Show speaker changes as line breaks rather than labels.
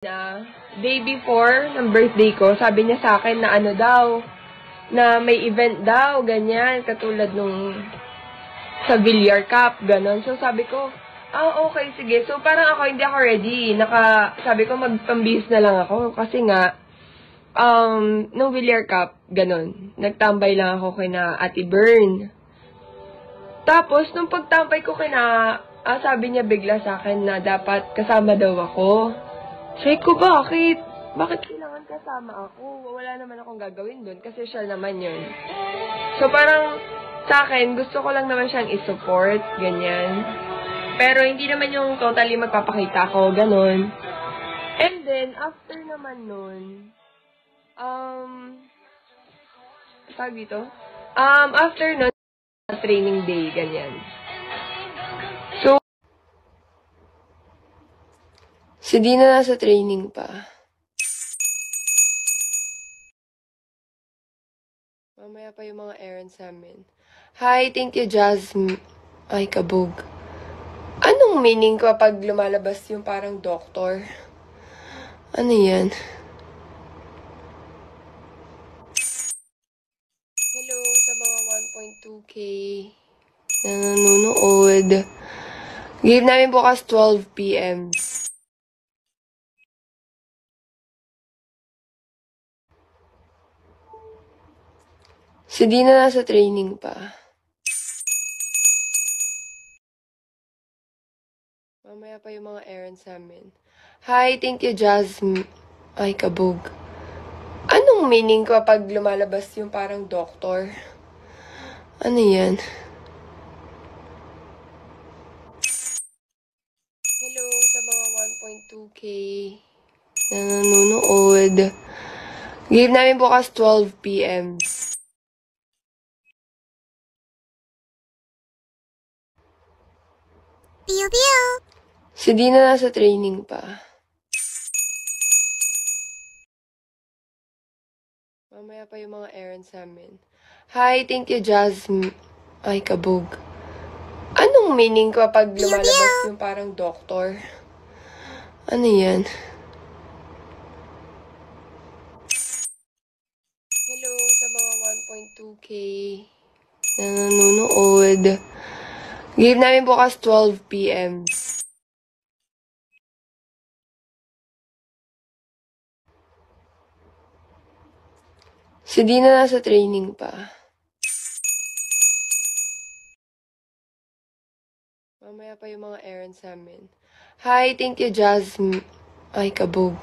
Na day before ng birthday ko, sabi niya sa akin na ano daw, na may event daw, ganyan, katulad nung sa Villar Cup, ganon. So sabi ko, okay, sige. So parang ako, hindi ako ready. Sabi ko, magpambihis na lang ako. Kasi nga, nung Villar Cup, ganon, nagtambay lang ako kina Ate Bern. Tapos, nung pagtambay ko sabi niya bigla sa akin na dapat kasama daw ako. Sabi ko, bakit? Bakit kailangan kasama ako? Wala naman akong gagawin doon kasi siya naman yun. So, parang sa akin, gusto ko lang naman siyang i-support, ganyan. Pero hindi naman yung totally magpapakita ko, ganon. And then, after naman nun, tawag dito? After nun, training day, ganyan. So, si Dina nasa training pa. Mamaya pa yung mga errands namin. Hi, thank you, Jasmine. Ay, kabog. Anong meaning ko pag lumalabas yung parang doktor? Ano yan? Hello sa mga 1.2K na nanonood. Game namin bukas 12 PM. Si Dina nasa training pa. Mamaya pa yung mga errands namin. Hi, thank you, Jasmine. Ay, kabog. Anong meaning ko pag lumalabas yung parang doktor? Ano yan? Hello sa mga 1.2K na nanonood. Game namin bukas 12 PM.
Pew pew!
Si Dina nasa training pa. Mamaya pa yung mga errands namin. Hi, thank you, Jasmine. Ay, kabog. Anong meaning ko pag lumalabas yung parang doktor? Ano yan? Hello sa mga 1.2K na nanonood. Game namin bukas 12 PM. Si Dina nasa training pa. Mamaya pa yung mga errands namin. Hi, thank you, Jasmine. Ay, kabog.